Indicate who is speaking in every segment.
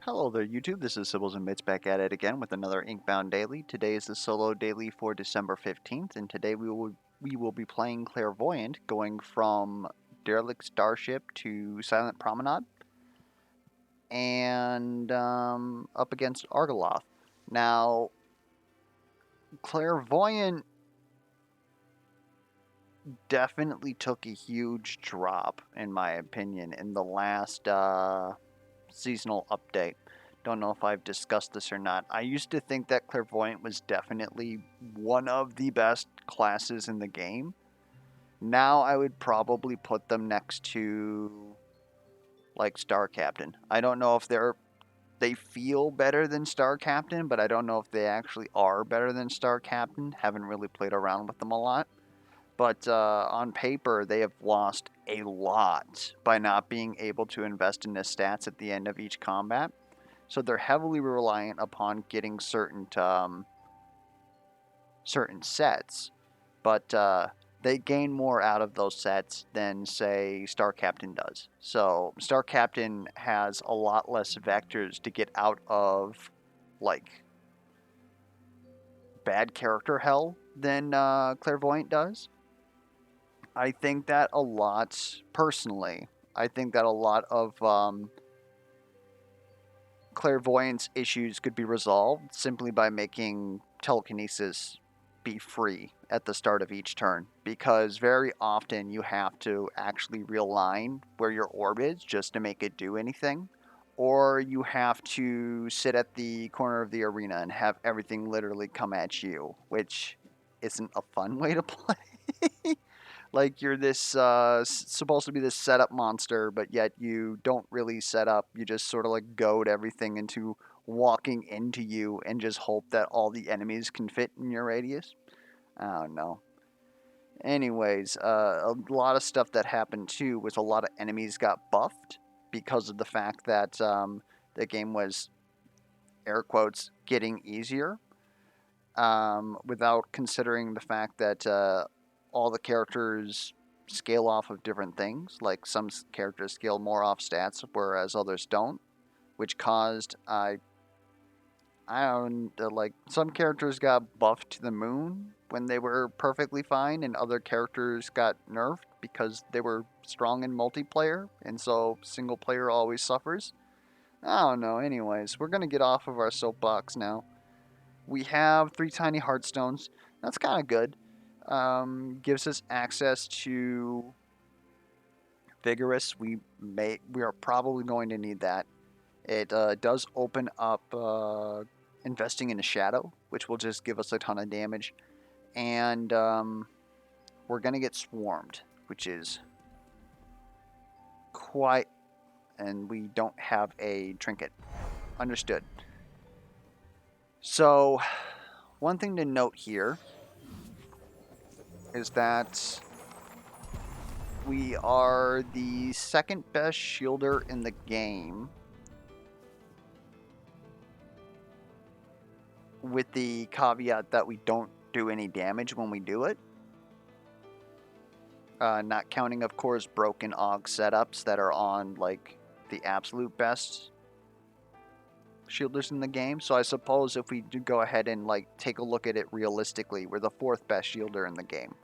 Speaker 1: Hello there, YouTube. This is Sibbles and Bits back at it again with another Inkbound daily. Today is the solo daily for December 15th, and today we will be playing Clairvoyant, going from Derelict Starship to Silent Promenade, and up against Argoloth. Now, Clairvoyant definitely took a huge drop, in my opinion, in the last seasonal update. Don't know if I've discussed this or not. I used to think that Clairvoyant was definitely one of the best classes in the game. Now I would probably put them next to like Star Captain. I don't know if they feel better than Star Captain, but I don't know if they actually are better than Star Captain. Haven't really played around with them a lot. But on paper, they have lost a lot by not being able to invest in the stats at the end of each combat. So they're heavily reliant upon getting certain sets, but they gain more out of those sets than, say, Star Captain does. So Star Captain has a lot less vectors to get out of, like, bad character hell than Clairvoyant does. I think that a lot, personally, I think that a lot of Clairvoyance issues could be resolved simply by making telekinesis be free at the start of each turn, because very often you have to actually realign where your orb is just to make it do anything, or you have to sit at the corner of the arena and have everything literally come at you, which isn't a fun way to play. Like you're this supposed to be this setup monster, but yet you don't really set up. You just sort of like goad everything into walking into you and just hope that all the enemies can fit in your radius. I don't know. Anyways, a lot of stuff that happened too was a lot of enemies got buffed because of the fact that the game was, air quotes, getting easier, without considering the fact that all the characters scale off of different things. Like some characters scale more off stats, whereas others don't, which caused I don't like some characters got buffed to the moon when they were perfectly fine, and other characters got nerfed because they were strong in multiplayer, and so single player always suffers. I don't know. Anyways, we're gonna get off of our soapbox now. We have 3 tiny heartstones. That's kind of good. Gives us access to vigorous. We are probably going to need that. It does open up investing in a shadow, which will just give us a ton of damage, and we're gonna get swarmed, which is quite. And we don't have a trinket. Understood. So, one thing to note here is that we are the second best shielder in the game, with the caveat that we don't do any damage when we do it. Not counting, of course, broken AUG setups that are on, like, the absolute best shielders in the game. So I suppose if we do go ahead and, like, take a look at it realistically, we're the 4th best shielder in the game.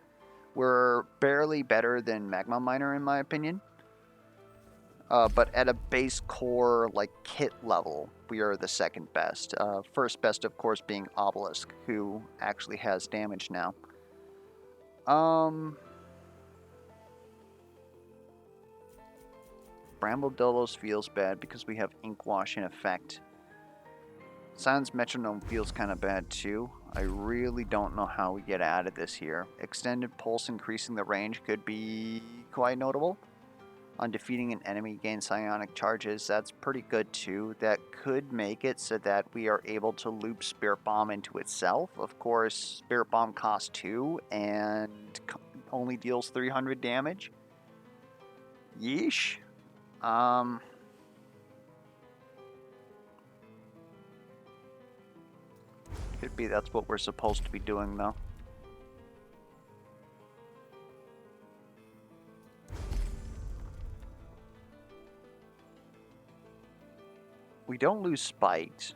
Speaker 1: We're barely better than Magma Miner, in my opinion. But at a base core, like, kit level, we are the 2nd best. First best, of course, being Obelisk, who actually has damage now. Bramble Delos feels bad because we have Ink Wash in effect. Silence Metronome feels kind of bad too. I really don't know how we get out of this here. Extended Pulse increasing the range could be quite notable. On defeating an enemy, gain psionic charges. That's pretty good too. That could make it so that we are able to loop Spirit Bomb into itself. Of course, Spirit Bomb costs 2 and only deals 300 damage. Yeesh. Could be that's what we're supposed to be doing, though. We don't lose spite.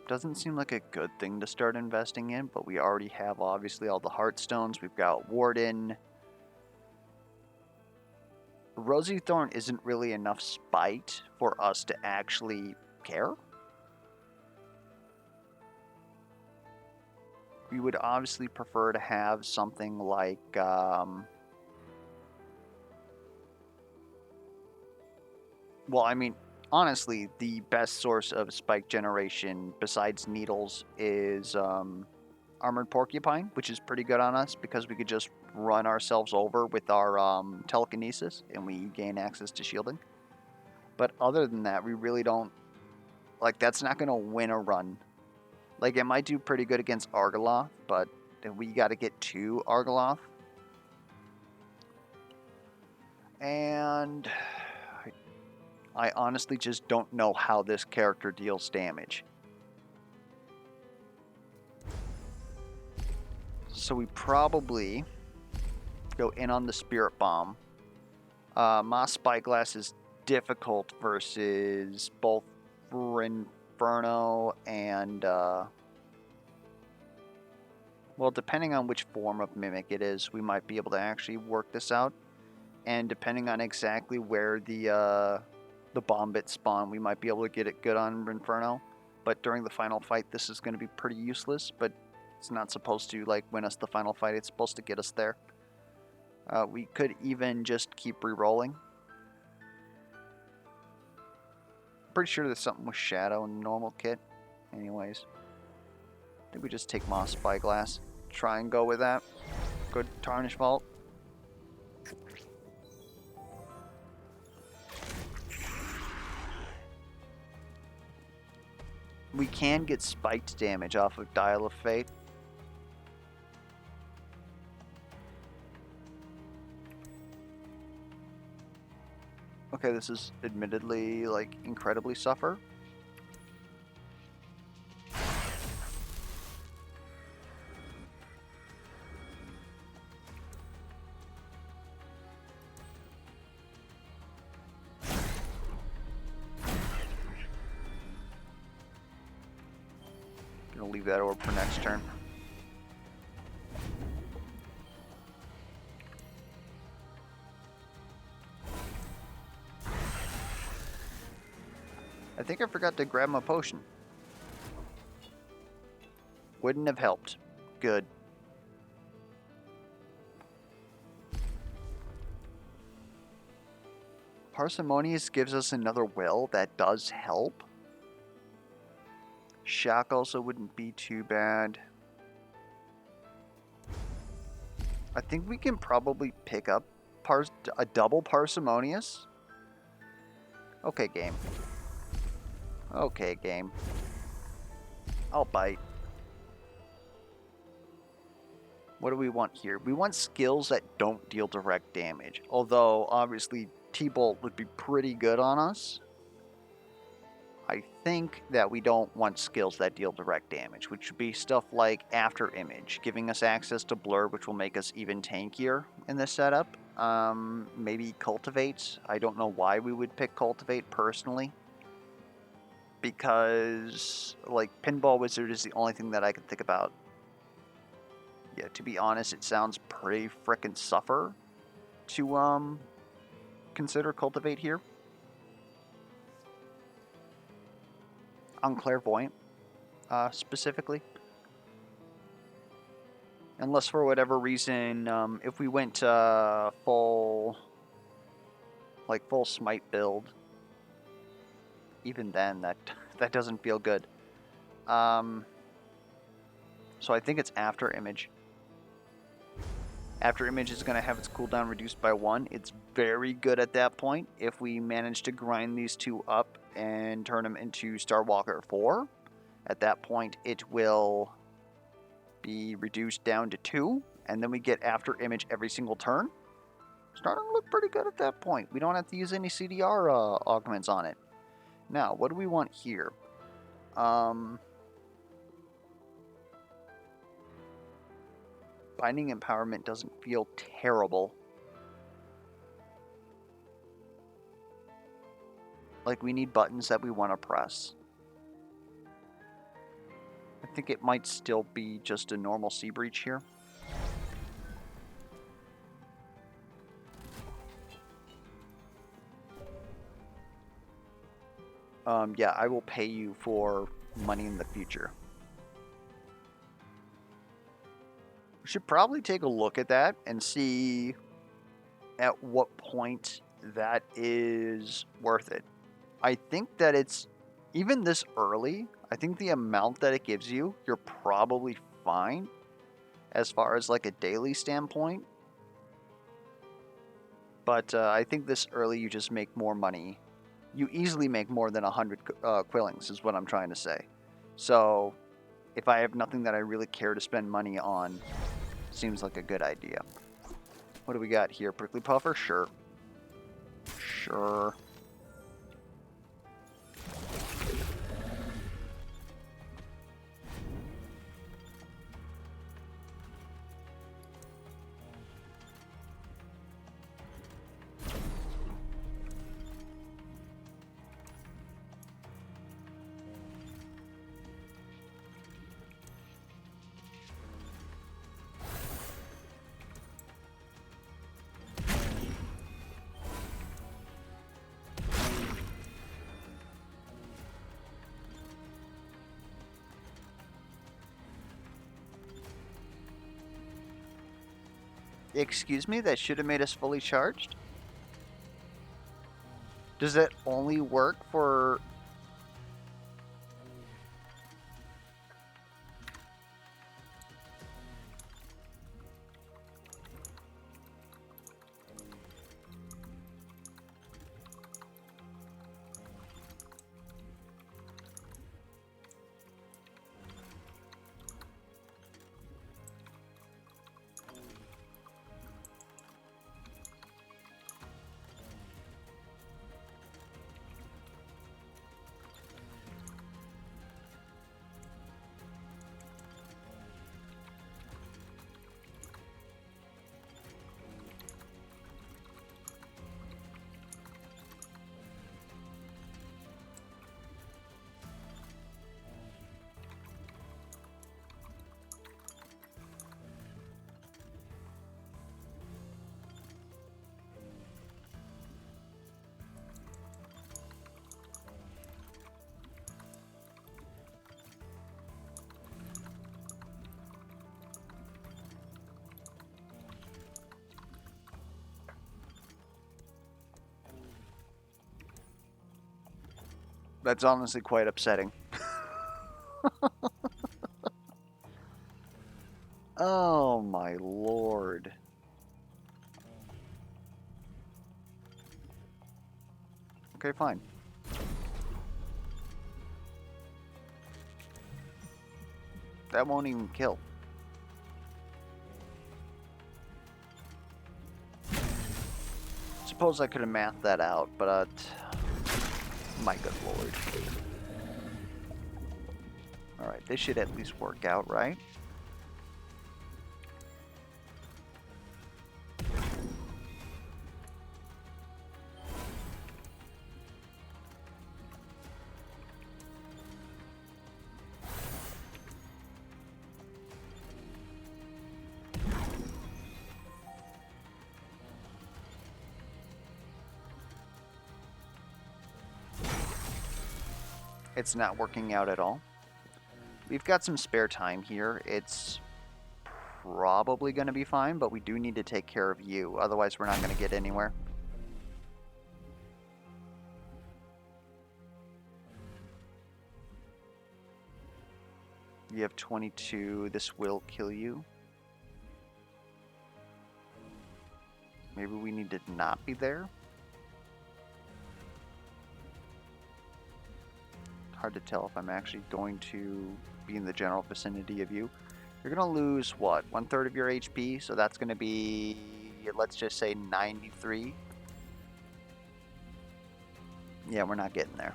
Speaker 1: Doesn't seem like a good thing to start investing in, but we already have obviously all the Heartstones. We've got Warden. Rosy Thorn isn't really enough spite for us to actually care. We would obviously prefer to have something like well, I mean, honestly, the best source of spike generation besides needles is Armored Porcupine, which is pretty good on us because we could just run ourselves over with our telekinesis and we gain access to shielding. But other than that, we really don't, like, that's not going to win a run. Like, it might do pretty good against Argoloth, but we got to get to Argoloth. And I honestly just don't know how this character deals damage. So we probably go in on the Spirit Bomb. Moss Spyglass is difficult versus both Inferno and well, depending on which form of Mimic it is, we might be able to actually work this out. And depending on exactly where the bomb bits spawn, we might be able to get it good on Inferno. But during the final fight, this is going to be pretty useless, but it's not supposed to like win us the final fight. It's supposed to get us there. We could even just keep re-rolling. Pretty sure there's something with Shadow in the normal kit. Anyways, I think we just take Moss Spyglass. Try and go with that. Good Tarnish Vault. We can get spiked damage off of Dial of Fate. Okay, this is admittedly, like, incredibly suffer. Gonna leave that orb for next turn. I think I forgot to grab my potion. Wouldn't have helped. Good. Parsimonious gives us another will. That does help. Shock also wouldn't be too bad. I think we can probably pick up a double Parsimonious. Okay, game. Okay, game. I'll bite. What do we want here? We want skills that don't deal direct damage. Although, obviously, T-Bolt would be pretty good on us. I think that we don't want skills that deal direct damage, which would be stuff like After Image, giving us access to Blur, which will make us even tankier in this setup. Maybe Cultivate. I don't know why we would pick Cultivate personally. Because, like, Pinball Wizard is the only thing that I can think about. Yeah, to be honest, it sounds pretty frickin' suffer to, consider Cultivate here. On Clairvoyant, specifically. Unless for whatever reason, if we went full Smite build, even then, that doesn't feel good. So I think it's After Image. After Image is going to have its cooldown reduced by 1. It's very good at that point. If we manage to grind these two up and turn them into Starwalker 4, at that point it will be reduced down to 2, and then we get After Image every single turn. Starting to look pretty good at that point. We don't have to use any CDR augments on it. Now, what do we want here? Binding empowerment doesn't feel terrible. Like, we need buttons that we want to press. I think it might still be just a normal sea breach here. Yeah, I will pay you for money in the future. We should probably take a look at that and see at what point that is worth it. I think that it's, even this early, I think the amount that it gives you, you're probably fine as far as like a daily standpoint. But I think this early you just make more money. You easily make more than 100 quillings is what I'm trying to say. So if I have nothing that I really care to spend money on, seems like a good idea. What do we got here? Prickly Puffer? Sure. Sure. Excuse me, that should have made us fully charged? Does that only work for... That's honestly quite upsetting. Oh my lord. Okay, fine. That won't even kill. Suppose I could have mathed that out, but my good lord. Alright, this should at least work out, right? It's not working out at all. We've got some spare time here. It's probably going to be fine, but we do need to take care of you. Otherwise, we're not going to get anywhere. You have 22. This will kill you. Maybe we need to not be there. Hard to tell if I'm actually going to be in the general vicinity of you. You're going to lose, what, 1/3 of your HP? So that's going to be, let's just say 93. Yeah, we're not getting there.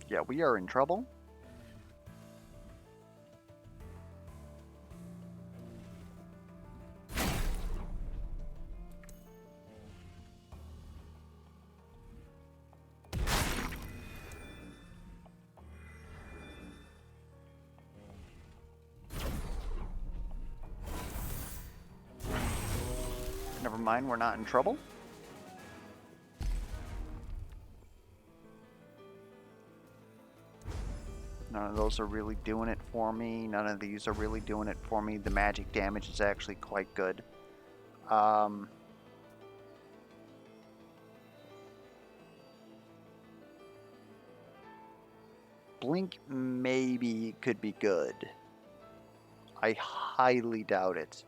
Speaker 1: Yeah, we are in trouble. Never mind, we're not in trouble. None of those are really doing it for me. None of these are really doing it for me. The magic damage is actually quite good. Blink maybe could be good. I highly doubt it.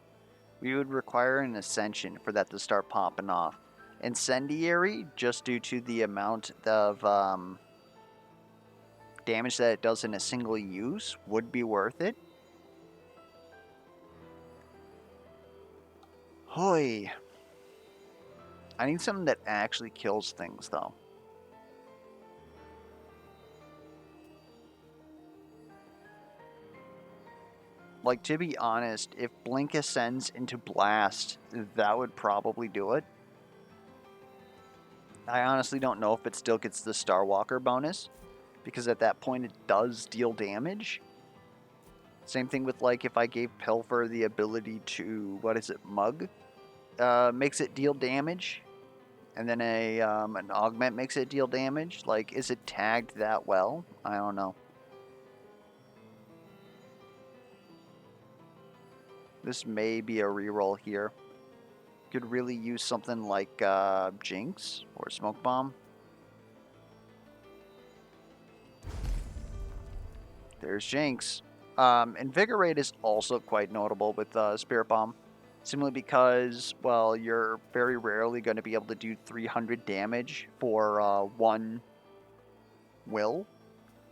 Speaker 1: We would require an Ascension for that to start popping off. Incendiary, just due to the amount of damage that it does in a single use, would be worth it. Hoy. I need something that actually kills things, though. Like, to be honest, if Blink ascends into Blast, that would probably do it. I honestly don't know if it still gets the Starwalker bonus, because at that point it does deal damage. Same thing with, like, if I gave Pilfer the ability to, what is it, Mug? Makes it deal damage. And then an Augment makes it deal damage. Like, is it tagged that well? I don't know. This may be a reroll here. Could really use something like Jinx or Smoke Bomb. There's Jinx. Invigorate is also quite notable with Spirit Bomb. Simply because, well, you're very rarely going to be able to do 300 damage for one will.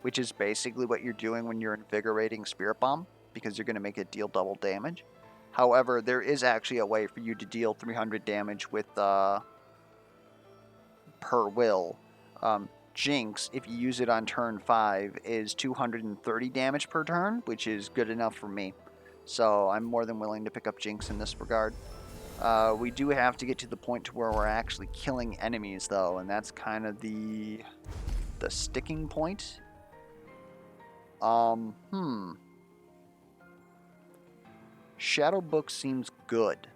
Speaker 1: Which is basically what you're doing when you're invigorating Spirit Bomb. Because you're going to make it deal double damage. However, there is actually a way for you to deal 300 damage with per will. Jinx, if you use it on turn 5, is 230 damage per turn, which is good enough for me. So I'm more than willing to pick up Jinx in this regard. We do have to get to the point to where we're actually killing enemies, though, and that's kind of the sticking point. Shadow Book seems good.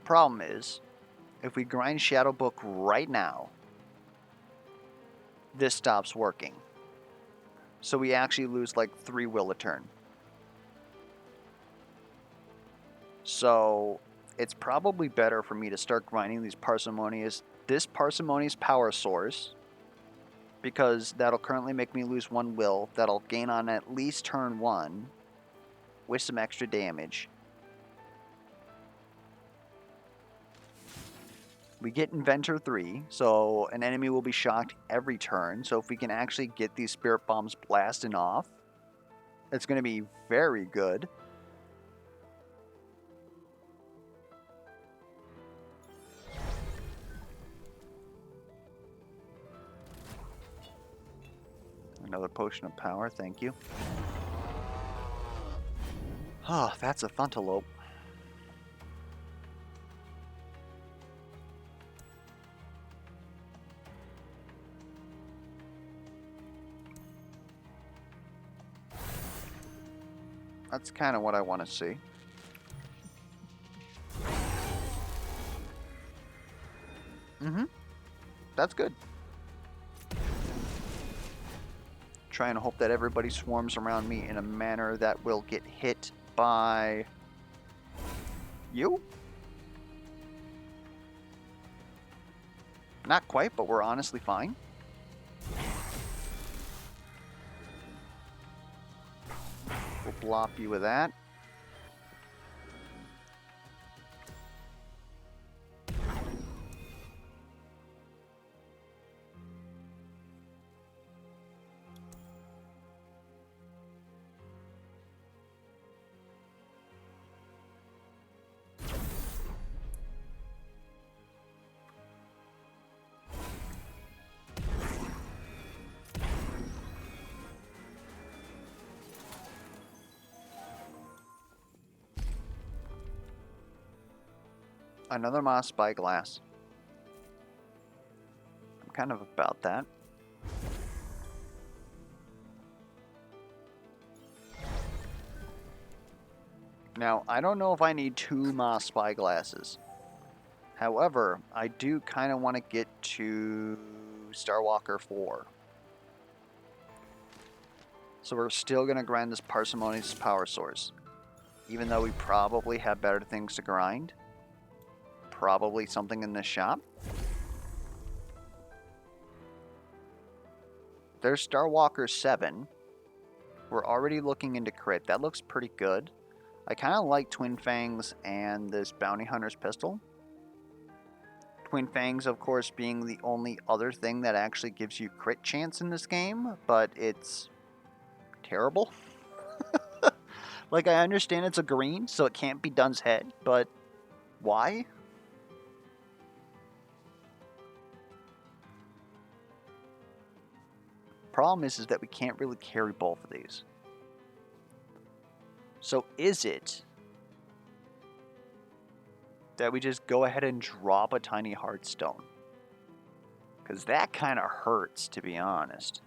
Speaker 1: Problem is, if we grind Shadow Book right now, this stops working. So we actually lose like 3 will a turn. So it's probably better for me to start grinding this parsimonious power source, because that'll currently make me lose 1 will. That'll gain on at least turn 1 with some extra damage. We get Inventor 3, so an enemy will be shocked every turn. So if we can actually get these Spirit Bombs blasting off, it's going to be very good. Another Potion of Power, thank you. Oh, that's a Thunterlope. That's kind of what I want to see. That's good. Try and hope that everybody swarms around me in a manner that will get hit by you. Not quite, but we're honestly fine. We'll blop you with that. Another moss spyglass. I'm kind of about that. Now, I don't know if I need 2 moss spyglasses. However, I do kind of want to get to Starwalker 4. So we're still going to grind this parsimonious power source. Even though we probably have better things to grind. Probably something in this shop. There's Starwalker 7. We're already looking into crit. That looks pretty good. I kind of like Twin Fangs and this Bounty Hunter's pistol. Twin Fangs, of course, being the only other thing that actually gives you crit chance in this game, but it's terrible. Like, I understand it's a green, so it can't be Dun's head, but why? Problem is that we can't really carry both of these. So is it that we just go ahead and drop a tiny hard stone? Because that kind of hurts, to be honest.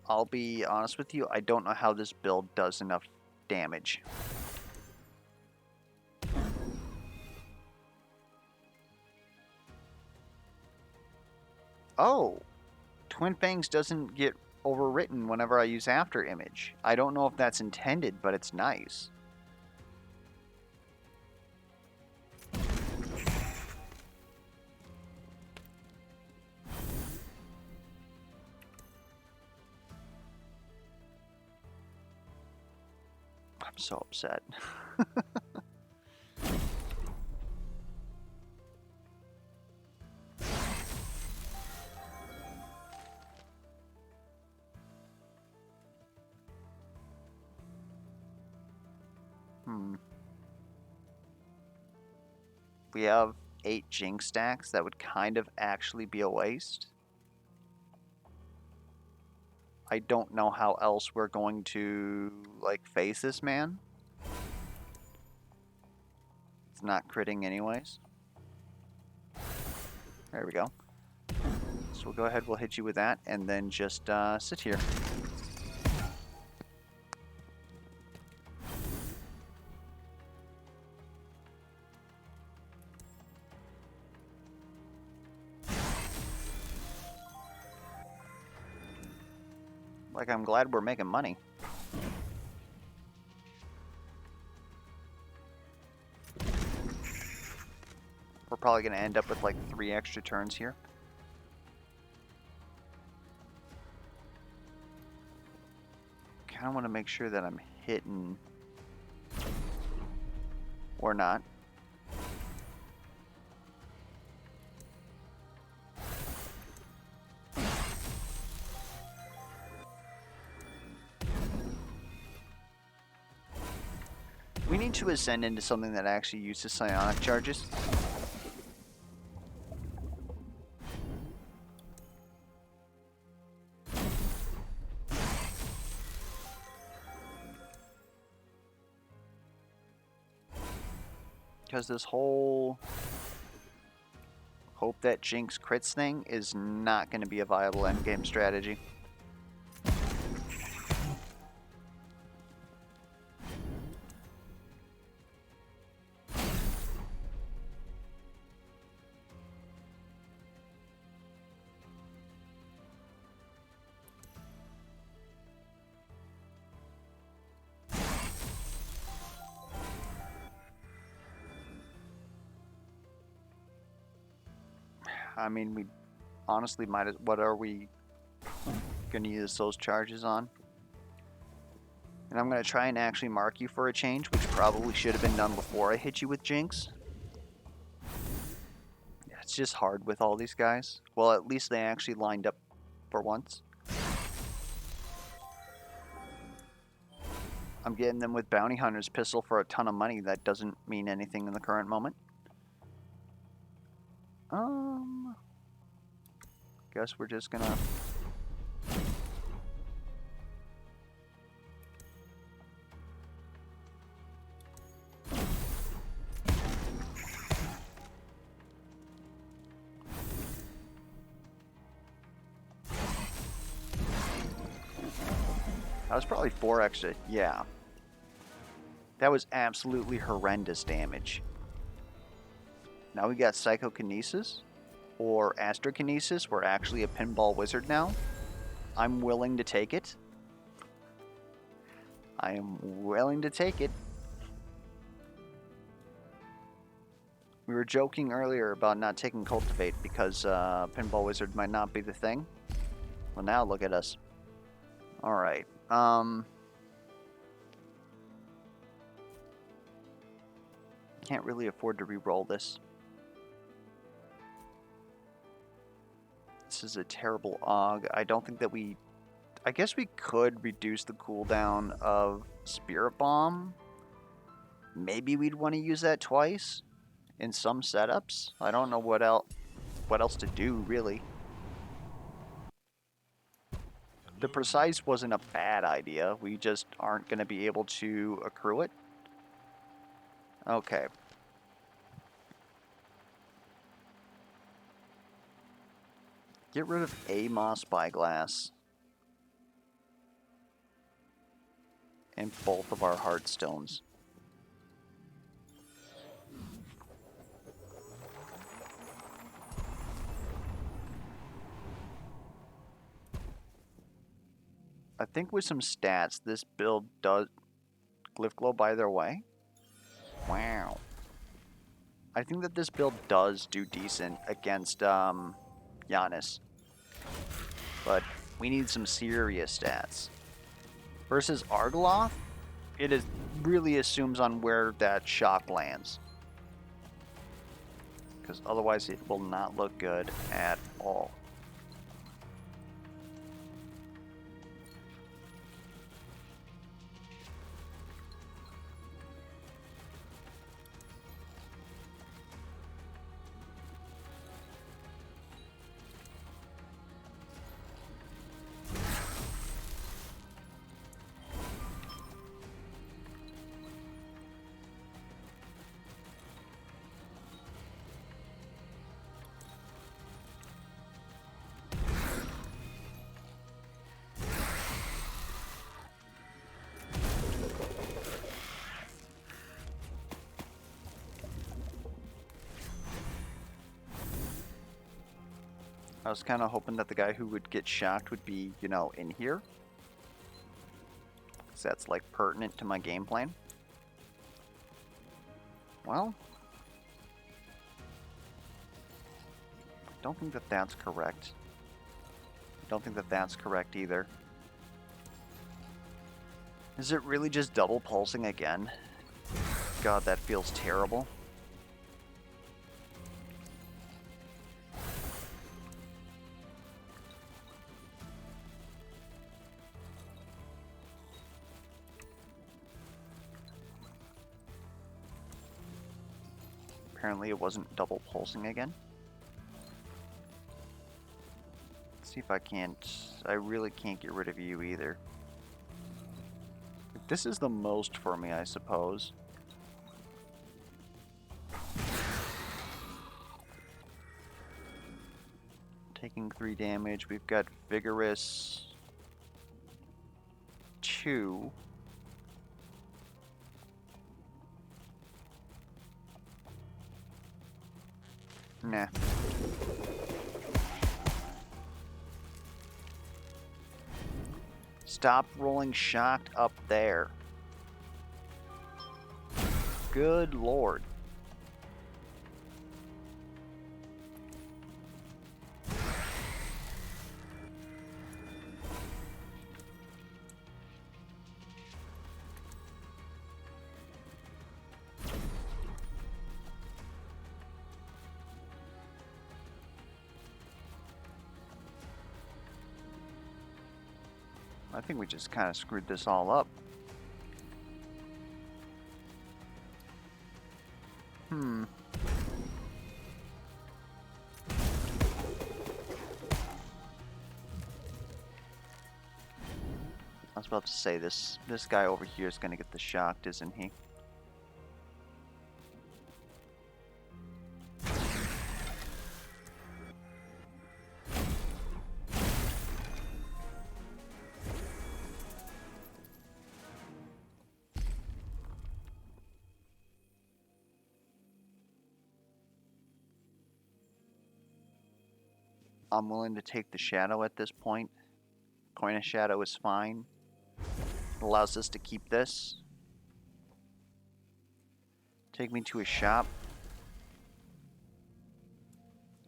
Speaker 1: I'll be honest with you, I don't know how this build does enough damage. Oh! Twin Fangs doesn't get overwritten whenever I use After Image. I don't know if that's intended, but it's nice. I'm so upset. We have 8 Jinx stacks. That would kind of actually be a waste. I don't know how else we're going to, like, face this man. It's not critting anyways. There we go. So we'll go ahead, we'll hit you with that, and then just sit here. Like, I'm glad we're making money. We're probably going to end up with like 3 extra turns here. Kind of want to make sure that I'm hitting or not. We need to ascend into something that actually uses psionic charges. Because this whole hope that Jinx crits thing is not going to be a viable endgame strategy. I mean, we honestly might as... What are we going to use those charges on? And I'm going to try and actually mark you for a change, which probably should have been done before I hit you with Jinx. Yeah, it's just hard with all these guys. Well, at least they actually lined up for once. I'm getting them with Bounty Hunter's pistol for a ton of money. That doesn't mean anything in the current moment. Guess we're just gonna... That was probably 4 extra. Yeah. That was absolutely horrendous damage. Now we got Psychokinesis or Astrokinesis. We're actually a pinball wizard now. I'm willing to take it. I am willing to take it. We were joking earlier about not taking Cultivate because pinball wizard might not be the thing. Well, now look at us. All right. Can't really afford to re-roll this. This is a terrible AUG. I don't think that we... I guess we could reduce the cooldown of Spirit Bomb. Maybe we'd want to use that twice in some setups. I don't know what else to do, really. The Precise wasn't a bad idea. We just aren't going to be able to accrue it. Okay. Get rid of a Moss Spyglass. And both of our Heartstones. I think with some stats, this build does Glyph Globe either way. Wow. I think that this build does do decent against Giannis. But we need some serious stats. Versus Argoloth, it really assumes on where that shock lands. Because otherwise it will not look good at all. I was kind of hoping that the guy who would get shocked would be, you know, in here. Because that's, like, pertinent to my game plan. Well, I don't think that that's correct. I don't think that that's correct either. Is it really just double pulsing again? God, that feels terrible. Apparently it wasn't double pulsing again. Let's see if I can't... I really can't get rid of you either. This is the most for me, I suppose. Taking 3 damage. We've got Vigorous 2. Nah. Stop rolling shocked up there. Good lord. I think we just kind of screwed this all up. I was about to say, this guy over here is going to get the shocked, isn't he? I'm willing to take the shadow at this point. Coin of shadow is fine. It allows us to keep this. Take me to a shop.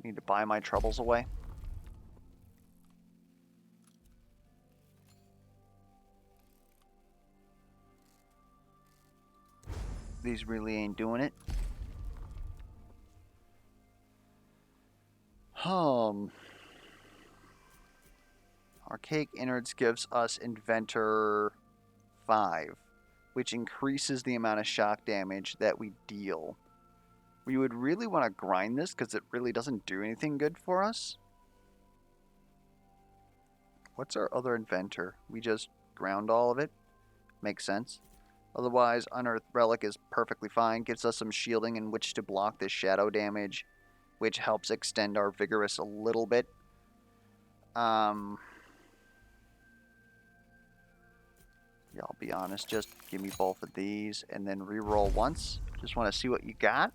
Speaker 1: Need to buy my troubles away. These really ain't doing it. Archaic Innards gives us Inventor 5, which increases the amount of shock damage that we deal. We would really want to grind this because it really doesn't do anything good for us. What's our other Inventor? We just ground all of it? Makes sense. Otherwise, Unearthed Relic is perfectly fine. Gives us some shielding in which to block this shadow damage, which helps extend our Vigorous a little bit. Yeah, I'll be honest, just give me both of these and then re-roll once. Just want to see what you got.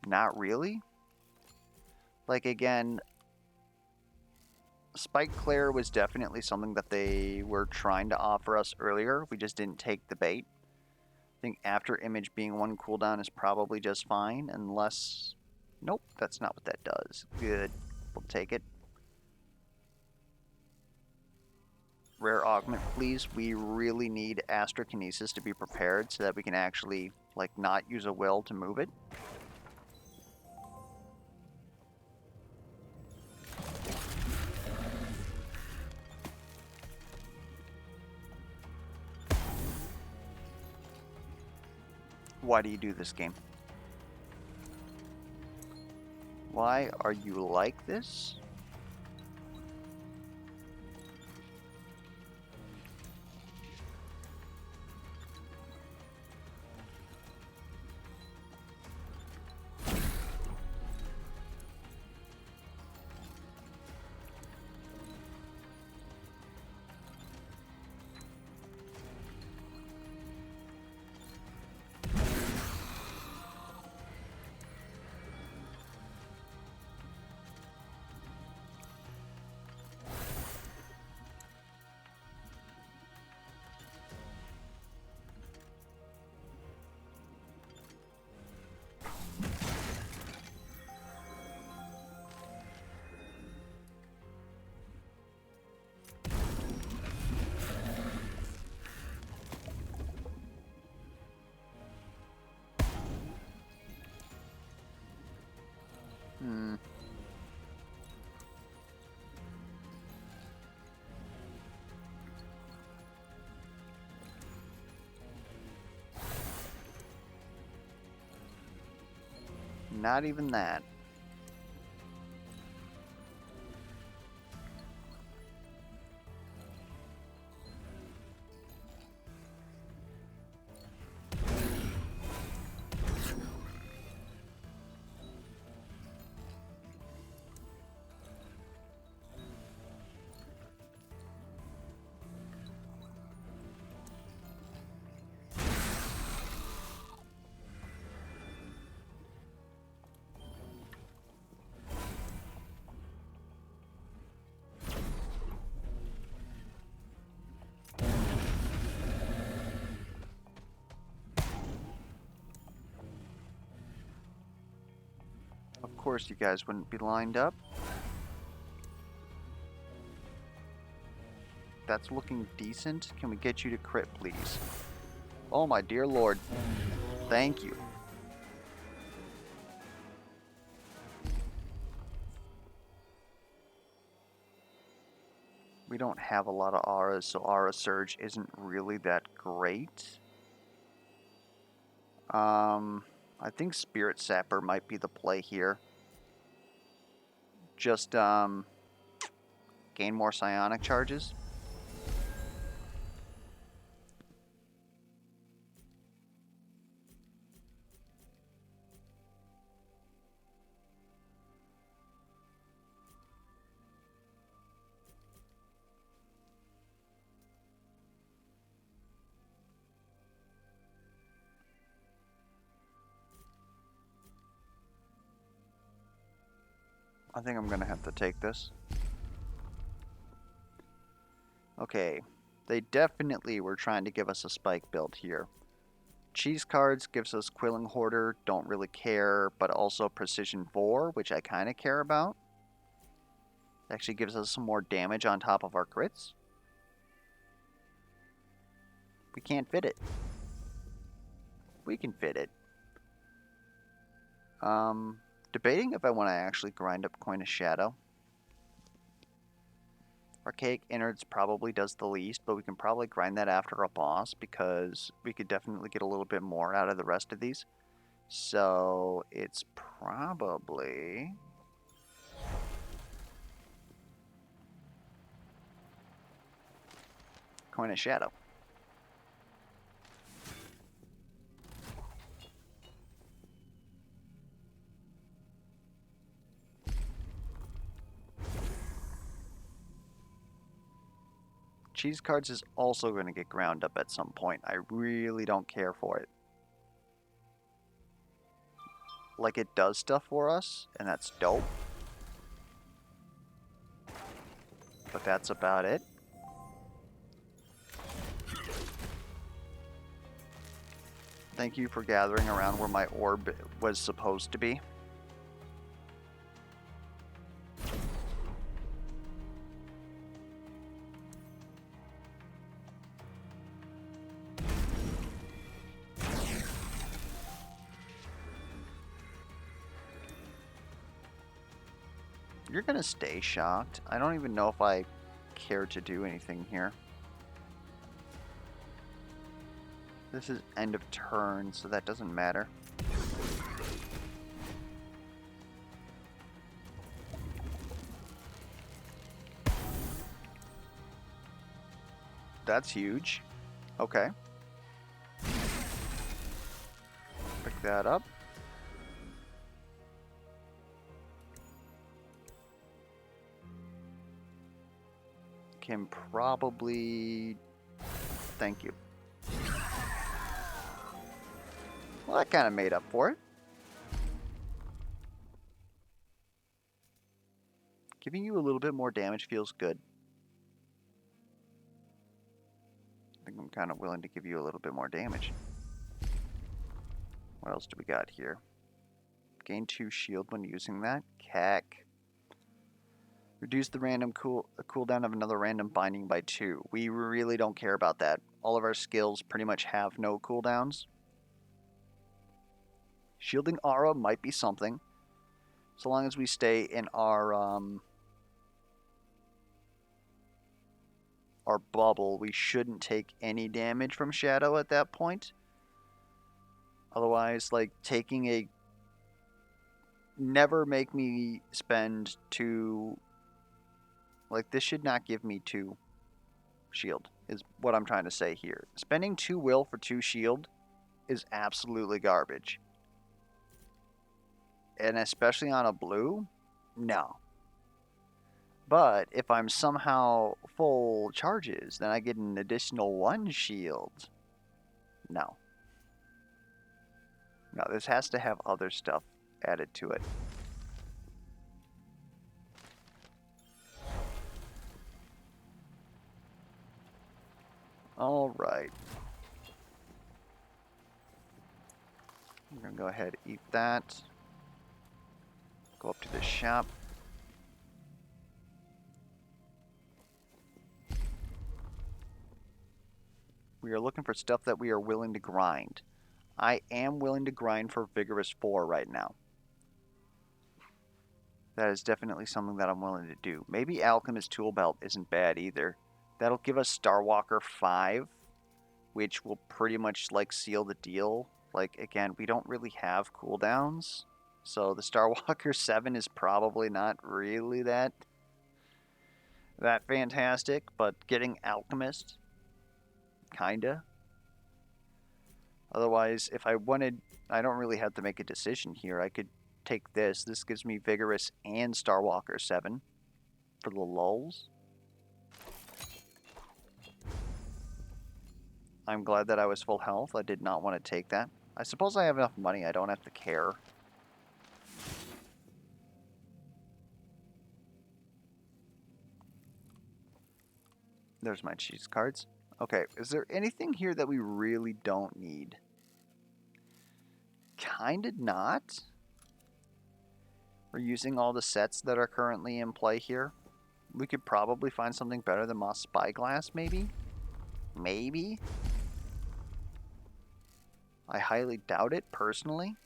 Speaker 1: Not really. Like, again, Spike Clair was definitely something that they were trying to offer us earlier. We just didn't take the bait. I think After Image being 1 cooldown is probably just fine, unless... Nope, that's not what that does. Good. We'll take it. Rare augment, please. We really need Astrokinesis to be prepared so that we can actually, like, not use a will to move it. Why do you do this game? Why are you like this? Not even that. course you guys wouldn't be lined up. That's looking decent. Can we get you to crit, please? Oh my dear lord. Thank you. We don't have a lot of auras, so aura surge isn't really that great. I think Spirit Sapper might be the play here. Just gain more psionic charges. I think I'm gonna have to take this. Okay, they definitely were trying to give us a spike build here. Cheese cards gives us Quilling Hoarder, don't really care, but also Precision 4, which I kind of care about. Actually gives us some more damage on top of our crits. We can't fit it. We can fit it. Debating if I want to actually grind up Coin of Shadow. Archaic Innards probably does the least, but we can probably grind that after a boss because we could definitely get a little bit more out of the rest of these. So it's probably... Coin of Shadow. Cheese cards is also going to get ground up at some point. I really don't care for it. Like, it does stuff for us, and that's dope. But that's about it. Thank you for gathering around where my orb was supposed to be. You're gonna stay shocked. I don't even know if I care to do anything here. This is end of turn, so that doesn't matter. That's huge. Okay. Pick that up. Can probably... Thank you. Well, that kind of made up for it. Giving you a little bit more damage feels good. I think I'm kind of willing to give you a little bit more damage. What else do we got here? Gain 2 shield when using that. Cack. Reduce the random cooldown of another random binding by 2. We really don't care about that. All of our skills pretty much have no cooldowns. Shielding aura might be something. So long as we stay in our bubble, we shouldn't take any damage from Shadow at that point. Otherwise, like, taking a... Never make me spend 2... Like, this should not give me 2 shield, is what I'm trying to say here. Spending 2 will for 2 shield is absolutely garbage. And especially on a blue, no. But if I'm somehow full charges, then I get an additional 1 shield. No. No, this has to have other stuff added to it. Alright. I'm going to go ahead and eat that. Go up to the shop. We are looking for stuff that we are willing to grind. I am willing to grind for Vigorous 4 right now. That is definitely something that I'm willing to do. Maybe Alchemist Tool Belt isn't bad either. That'll give us Starwalker 5, which will pretty much like seal the deal. Like, again, we don't really have cooldowns, so the Starwalker 7 is probably not really that fantastic, but getting Alchemist, kinda. Otherwise, if I wanted, I don't really have to make a decision here. I could take this. This gives me Vigorous and Starwalker 7 for the lulz. I'm glad that I was full health. I did not want to take that. I suppose I have enough money. I don't have to care. There's my cheese cards. Okay, is there anything here that we really don't need? Kinda not. We're using all the sets that are currently in play here. We could probably find something better than Moss Spyglass, maybe? Maybe? I highly doubt it, personally.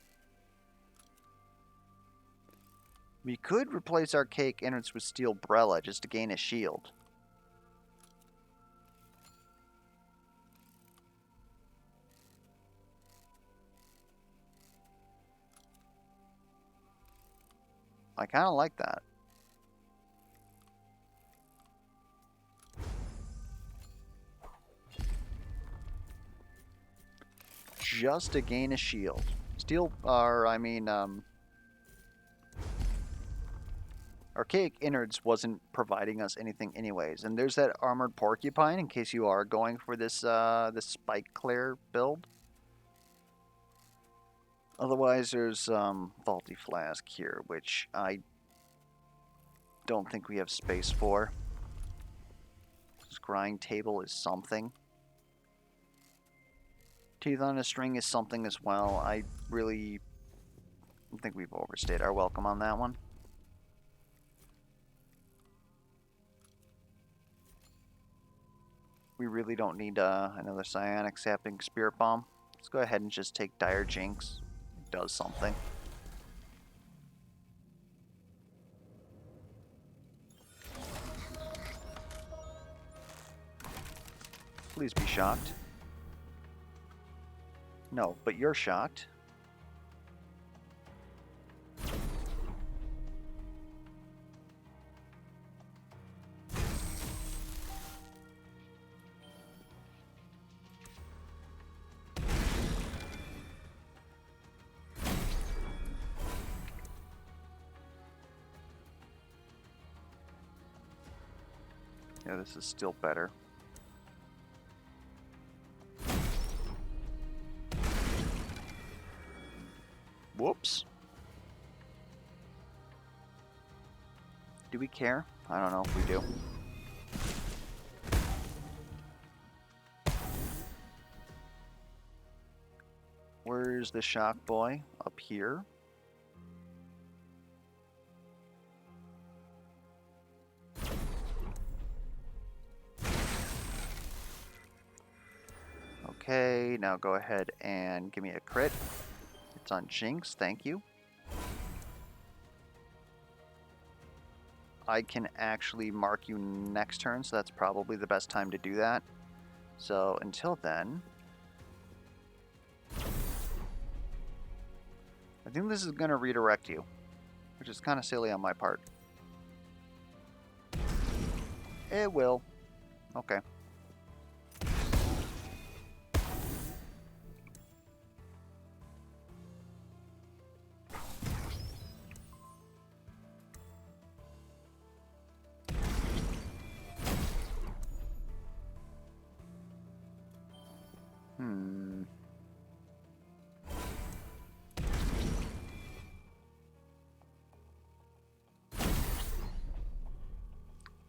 Speaker 1: We could replace Archaic Innards with Steel Brella just to gain a shield. I kind of like that. Just to gain a shield. Archaic Innards wasn't providing us anything anyways. And there's that Armored Porcupine in case you are going for this Spike Clair build. Otherwise, there's Vaulty Flask here, which I don't think we have space for. Scrying Table is something. Teeth on a String is something as well. I really think we've overstayed our welcome on that one. We really don't need another Psionic Sapping Spirit Bomb. Let's go ahead and just take Dire Jinx. It does something. Please be shocked. No, but you're shocked. Yeah, this is still better. Whoops. Do we care? I don't know if we do. Where's the shock boy? Up here. Okay, now go ahead and give me a crit. It's on Jinx, thank you. I can actually mark you next turn, so that's probably the best time to do that. So until then, I think this is going to redirect you, which is kind of silly on my part. It will. Okay.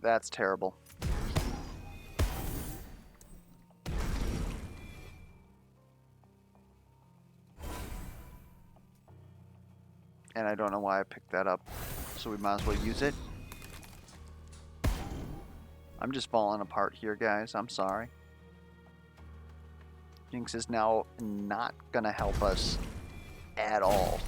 Speaker 1: That's terrible. And I don't know why I picked that up, so we might as well use it. I'm just falling apart here, guys. I'm sorry. Jinx is now not gonna help us at all.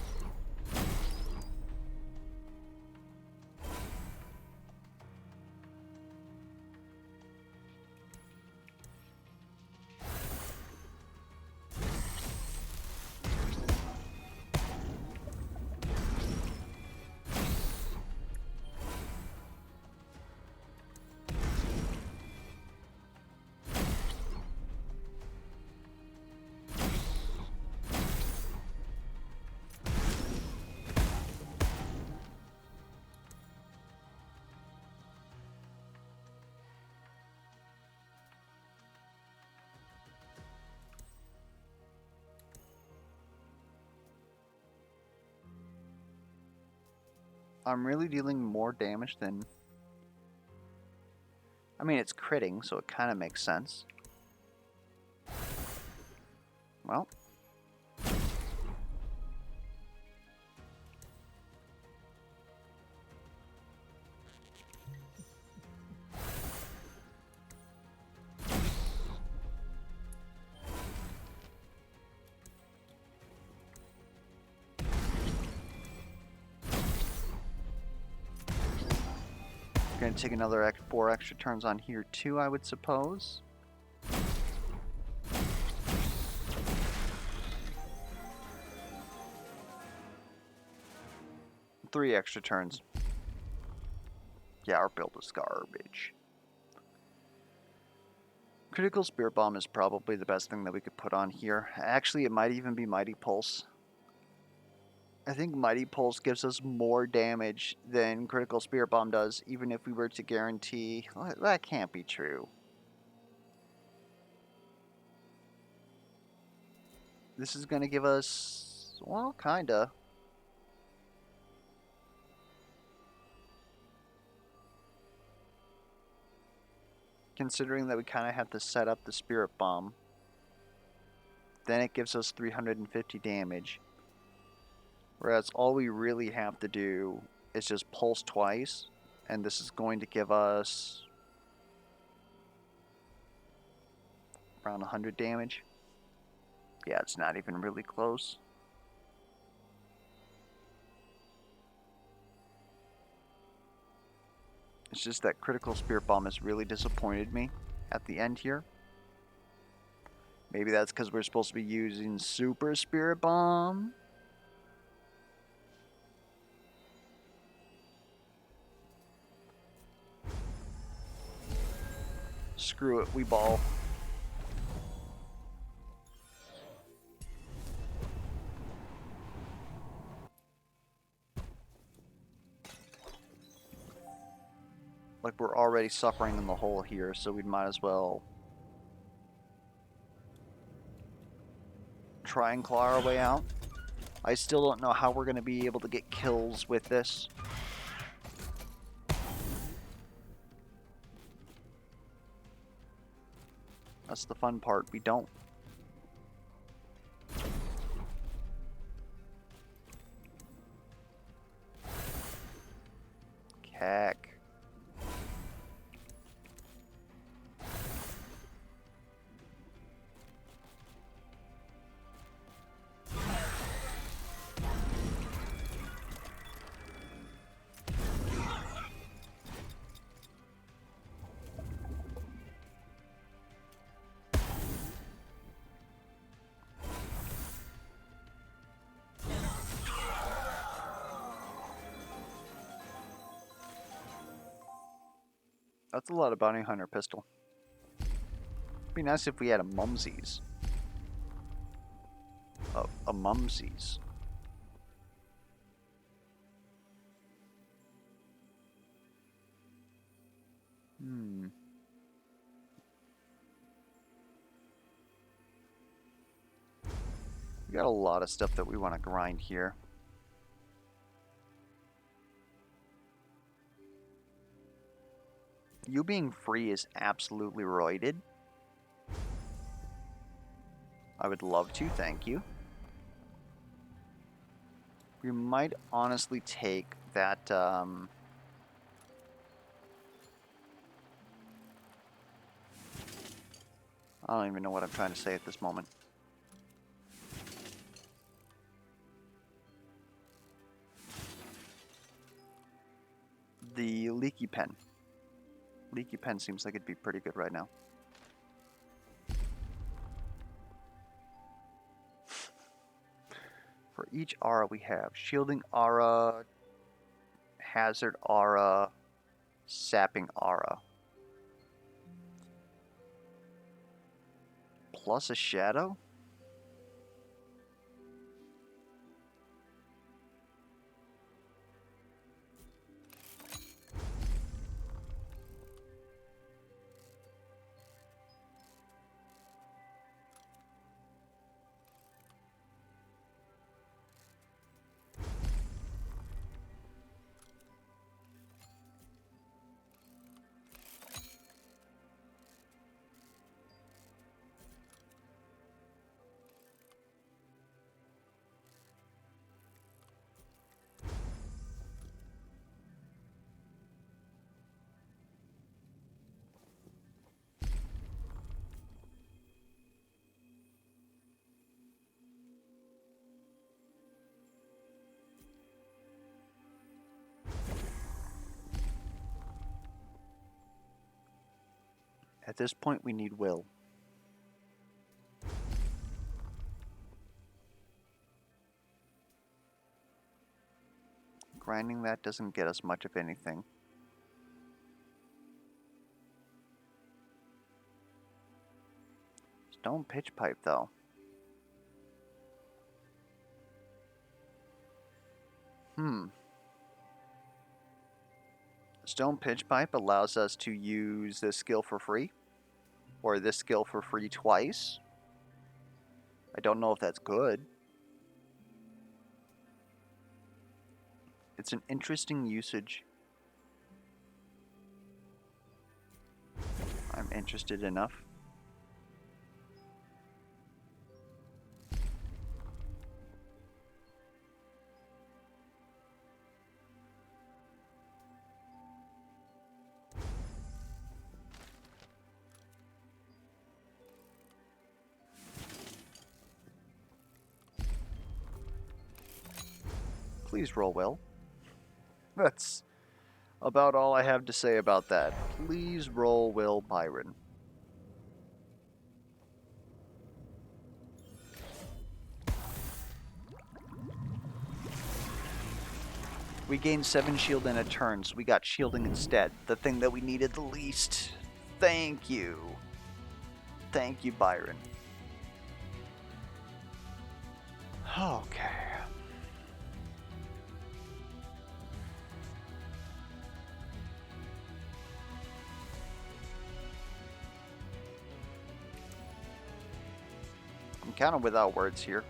Speaker 1: I'm really dealing more damage than... I mean, it's critting, so it kind of makes sense. Well. Gonna take another 4 extra turns on here too, I would suppose. Three extra turns. Yeah, our build is garbage. Critical Spirit Bomb is probably the best thing that we could put on here. Actually, it might even be Mighty Pulse. I think Mighty Pulse gives us more damage than Critical Spirit Bomb does, even if we were to guarantee... That can't be true. This is going to give us... well, kinda. Considering that we kind of have to set up the Spirit Bomb. Then it gives us 350 damage. Whereas all we really have to do is just pulse twice, and this is going to give us around 100 damage. Yeah, it's not even really close. It's just that Critical Spirit Bomb has really disappointed me at the end here. Maybe that's because we're supposed to be using Super Spirit Bomb. Screw it, we ball. Like, we're already suffering in the hole here, so we might as well try and claw our way out. I still don't know how we're going to be able to get kills with this. That's the fun part, we don't. Heck. That's a lot of bounty hunter pistol. It'd be nice if we had a mumsies. A mumsies. We got a lot of stuff that we want to grind here. You being free is absolutely roided. I would love to, thank you. We might honestly take that, I don't even know what I'm trying to say at this moment. The leaky pen. Leaky pen seems like it'd be pretty good right now. For each aura we have shielding aura, hazard aura, sapping aura. Plus a shadow? At this point, we need will. Grinding that doesn't get us much of anything. Stone pitch pipe, though. Stone pitch pipe allows us to use this skill for free, or this skill for free twice. I don't know if that's good. It's an interesting usage. I'm interested enough. Please roll well. That's about all I have to say about that. Please roll Will Byron. We gained 7 shield in a turn, so we got shielding instead. The thing that we needed the least. Thank you. Thank you, Byron. Okay. I'm kind of without words here.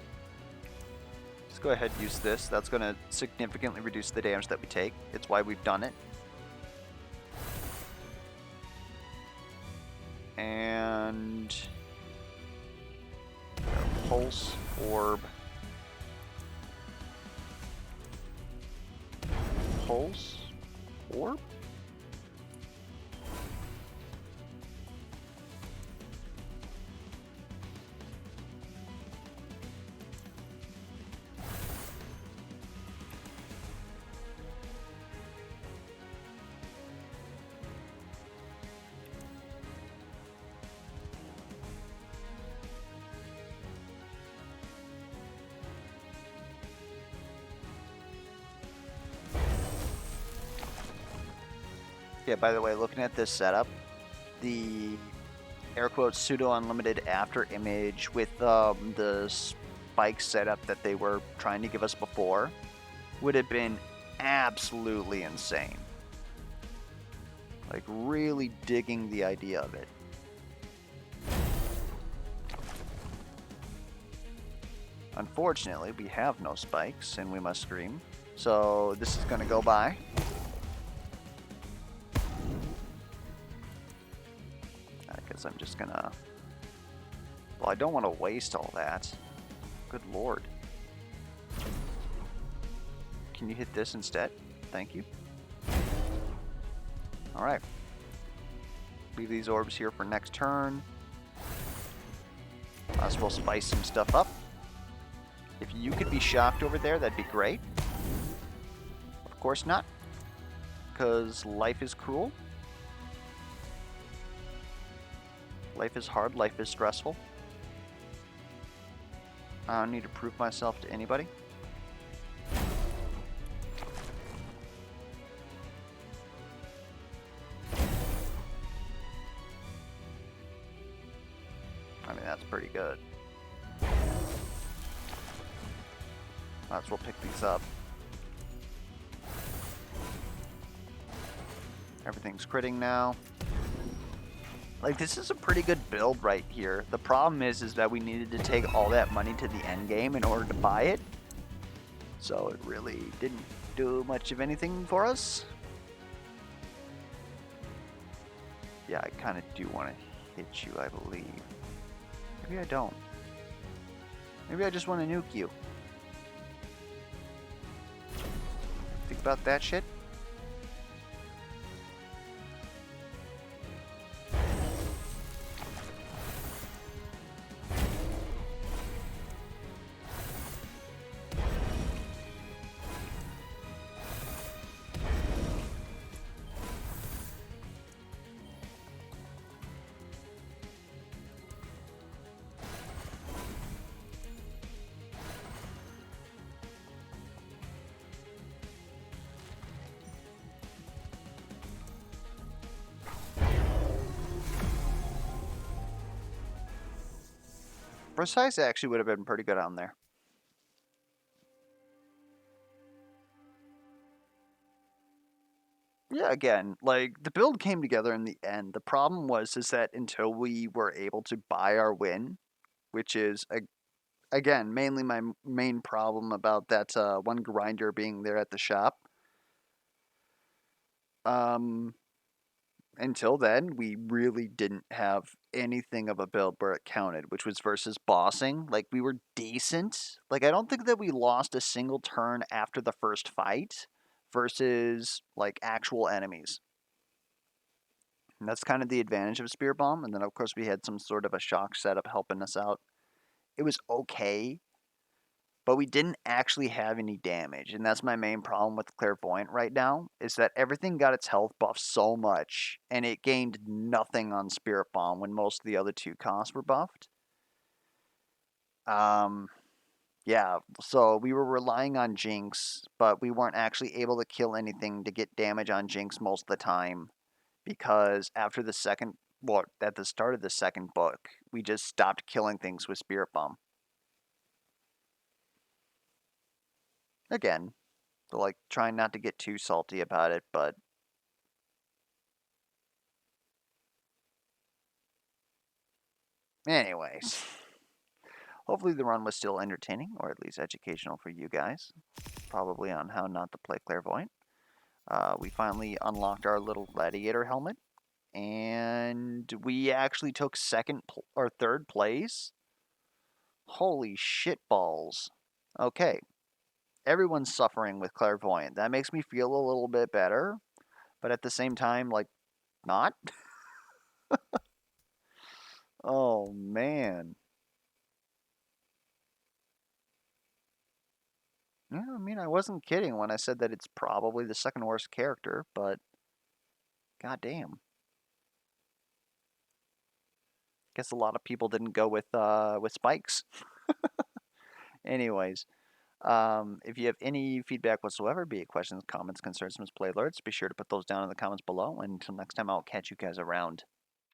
Speaker 1: Let's go ahead and use this. That's going to significantly reduce the damage that we take. It's why we've done it. And pulse orb. Pulse orb? Yeah, by the way, looking at this setup, the air quotes pseudo unlimited after image with the spike setup that they were trying to give us before would have been absolutely insane. Like, really digging the idea of it. Unfortunately, we have no spikes and we must scream. So this is going to go by. I'm just gonna... Well, I don't want to waste all that. Good lord. Can you hit this instead? Thank you. Alright. Leave these orbs here for next turn. Might as well spice some stuff up. If you could be shocked over there, that'd be great. Of course not. Because life is cruel. Life is hard. Life is stressful. I don't need to prove myself to anybody. I mean, that's pretty good. Might as well pick these up. Everything's critting now. Like, this is a pretty good build right here. The problem is that we needed to take all that money to the end game in order to buy it. So it really didn't do much of anything for us. Yeah, I kind of do want to hit you, I believe. Maybe I don't. Maybe I just want to nuke you. Think about that shit. Precise actually would have been pretty good on there. Yeah, again, like, the build came together in the end. The problem was that until we were able to buy our win, which is, again, mainly my main problem about that one grinder being there at the shop. Until then, we really didn't have anything of a build where it counted, which was versus bossing. Like, we were decent. Like, I don't think that we lost a single turn after the first fight versus, like, actual enemies. And that's kind of the advantage of Spear Bomb. And then, of course, we had some sort of a shock setup helping us out. It was okay, but we didn't actually have any damage. And that's my main problem with Clairvoyant right now, is that everything got its health buffed so much, and it gained nothing on Spirit Bomb when most of the other two costs were buffed. Yeah, so we were relying on Jinx, but we weren't actually able to kill anything to get damage on Jinx most of the time, because after the second, well, at the start of the second book, we just stopped killing things with Spirit Bomb. Again, so, like, trying not to get too salty about it, but anyways. Hopefully the run was still entertaining, or at least educational for you guys. Probably on how not to play Clairvoyant. We finally unlocked our little gladiator helmet, and we actually took second or third place. Holy shit balls. Okay. Everyone's suffering with Clairvoyant. That makes me feel a little bit better, but at the same time, like, not. Oh, man. Yeah, I mean, I wasn't kidding when I said that it's probably the second worst character, but goddamn. Guess a lot of people didn't go with spikes. Anyways, if you have any feedback whatsoever, be it questions, comments, concerns, misplay alerts, be sure to put those down in the comments below. And until next time, I'll catch you guys around.